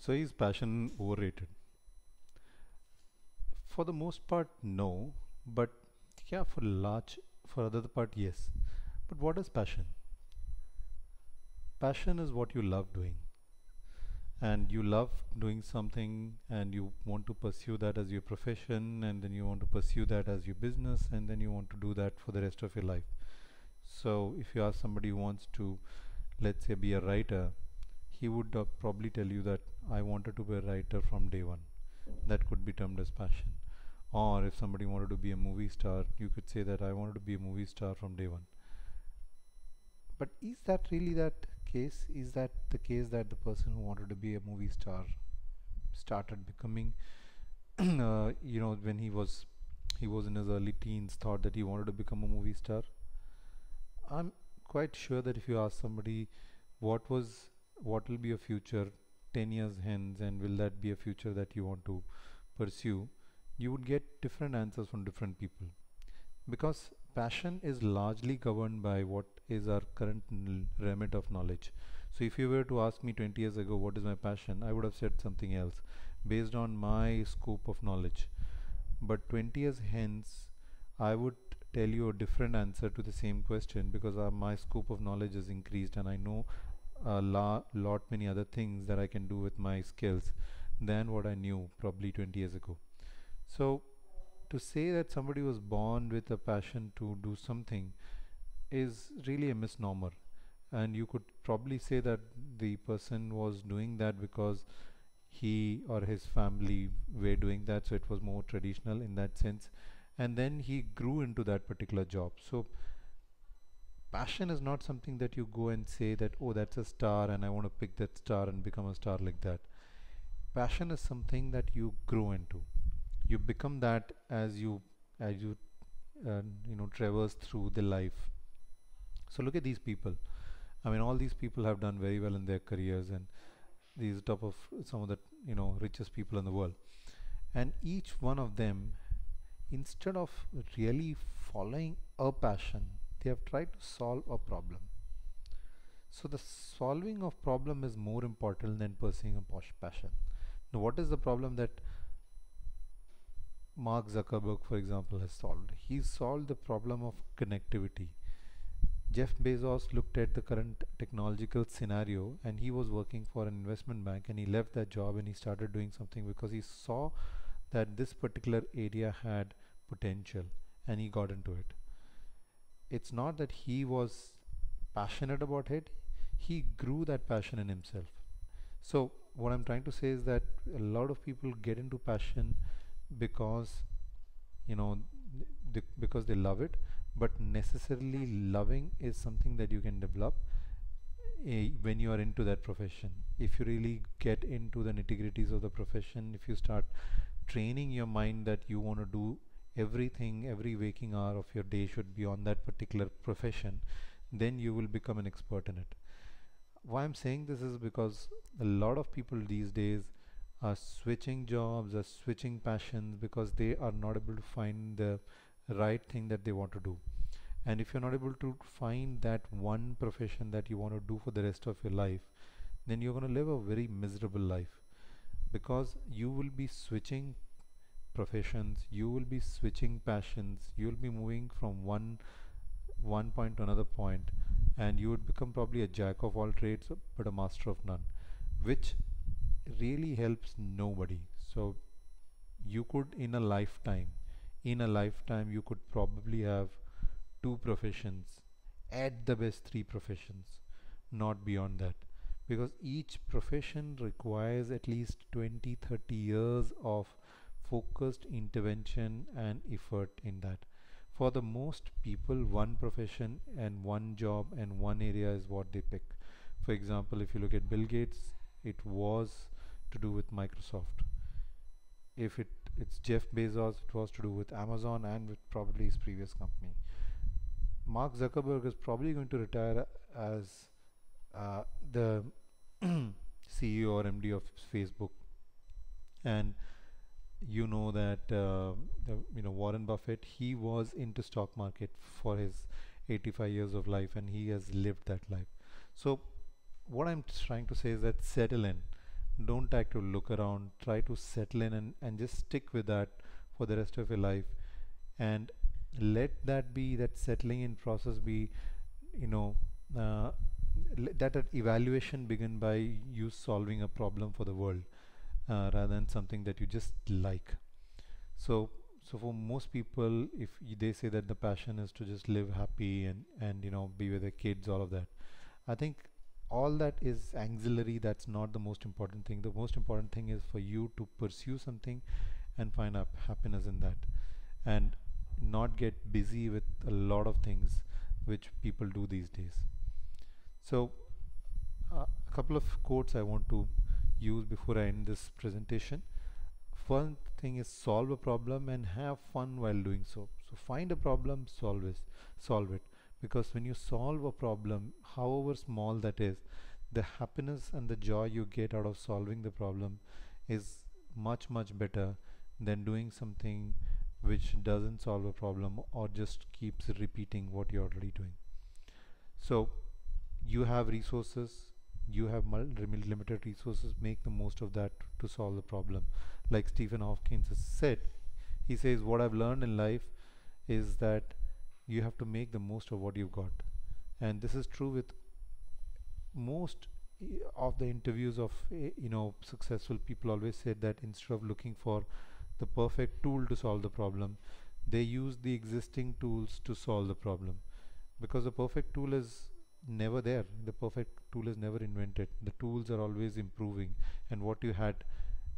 So is passion overrated? For the most part, no. But yeah, for other part, yes. But what is passion? Passion is what you love doing. And you love doing something and you want to pursue that as your profession, and then you want to pursue that as your business, and then you want to do that for the rest of your life. So if you ask somebody who wants to, let's say, be a writer, he would probably tell you that I wanted to be a writer from day one. That could be termed as passion. Or if somebody wanted to be a movie star, you could say that I wanted to be a movie star from day one. But is that really that case? Is that the case that the person who wanted to be a movie star started becoming, when he was in his early teens, thought that he wanted to become a movie star? I'm quite sure that if you ask somebody what was what will be your future 10 years hence, and will that be a future that you want to pursue, you would get different answers from different people, because passion is largely governed by what is our current remit of knowledge. So if you were to ask me 20 years ago what is my passion, I would have said something else based on my scope of knowledge. But 20 years hence, I would tell you a different answer to the same question, because my scope of knowledge has increased and I know lot many other things that I can do with my skills than what I knew probably 20 years ago. So to say that somebody was born with a passion to do something is really a misnomer. And you could probably say that the person was doing that because he or his family were doing that, so it was more traditional in that sense. And then he grew into that particular job. So passion is not something that you go and say that, oh, that's a star and I want to pick that star and become a star like that. Passion is something that you grow into. You become that as you traverse through the life. So look at these people. I mean, all these people have done very well in their careers, and these top of some of the richest people in the world. And each one of them, instead of really following a passion, they have tried to solve a problem. So the solving of problem is more important than pursuing a passion. Now, what is the problem that Mark Zuckerberg, for example, has solved? He solved the problem of connectivity. Jeff Bezos looked at the current technological scenario, and he was working for an investment bank, and he left that job and he started doing something because he saw that this particular area had potential, and he got into it. It's not that he was passionate about it, he grew that passion in himself. So what I'm trying to say is that a lot of people get into passion because you know because they love it, but necessarily loving is something that you can develop when you are into that profession. If you really get into the nitty-gritties of the profession, if you start training your mind that you want to do everything, every waking hour of your day should be on that particular profession, then you will become an expert in it. Why I'm saying this is because a lot of people these days are switching jobs, are switching passions because they are not able to find the right thing that they want to do. And if you're not able to find that one profession that you want to do for the rest of your life, then you're going to live a very miserable life, because you will be switching professions, you will be switching passions, you will be moving from one point to another point, and you would become probably a jack of all trades but a master of none, which really helps nobody. So you could in a lifetime you could probably have two professions, at the best three professions, not beyond that, because each profession requires at least 20-30 years of focused intervention and effort in that. For the most people, one profession and one job and one area is what they pick. For example, if you look at Bill Gates, it was to do with Microsoft. If it's Jeff Bezos, it was to do with Amazon and with probably his previous company. Mark Zuckerberg is probably going to retire as the CEO or MD of Facebook. And you know that Warren Buffett, he was into stock market for his 85 years of life, and he has lived that life. So what I'm trying to say is that settle in. Don't try to look around, try to settle in and just stick with that for the rest of your life, and let that be, that settling in process be, you know, uh, that evaluation begin by you solving a problem for the world, rather than something that you just like. So for most people, if they say that the passion is to just live happy and be with their kids, all of that, I think all that is auxiliary. That's not the most important thing. The most important thing is for you to pursue something and find up happiness in that, and not get busy with a lot of things which people do these days. So a couple of quotes I want to use before I end this presentation. One thing is solve a problem and have fun while doing so. So find a problem, solve it. Because when you solve a problem, however small that is, the happiness and the joy you get out of solving the problem is much, much better than doing something which doesn't solve a problem or just keeps repeating what you're already doing. So you have resources, you have limited resources, make the most of that to solve the problem. Like Stephen Hawking has said, he says, what I've learned in life is that you have to make the most of what you've got. And this is true with most of the interviews of successful people. Always said that instead of looking for the perfect tool to solve the problem, they use the existing tools to solve the problem, because the perfect tool is never there. The perfect tool is never invented. The tools are always improving, and what you had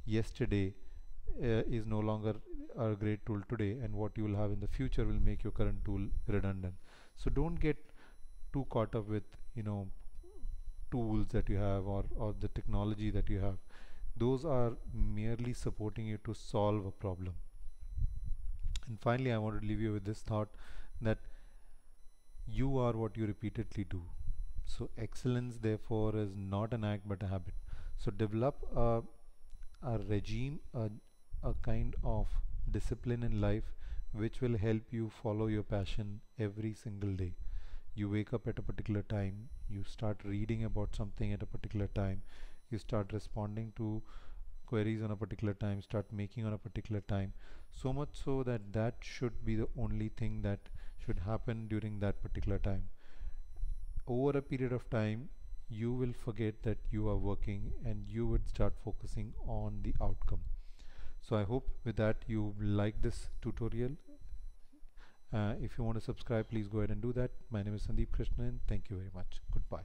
yesterday is no longer a great tool today, and what you will have in the future will make your current tool redundant. So don't get too caught up with tools that you have, or the technology that you have. Those are merely supporting you to solve a problem. And finally, I want to leave you with this thought that you are what you repeatedly do. So excellence therefore is not an act but a habit. So develop a regime, a kind of discipline in life which will help you follow your passion every single day. You wake up at a particular time, you start reading about something at a particular time, you start responding to queries on a particular time, start making on a particular time, so much so that that should be the only thing that should happen during that particular time. Over a period of time, you will forget that you are working and you would start focusing on the outcome. So I hope with that you like this tutorial. If you want to subscribe, please go ahead and do that. My name is Sandeep Krishnan. Thank you very much. Goodbye.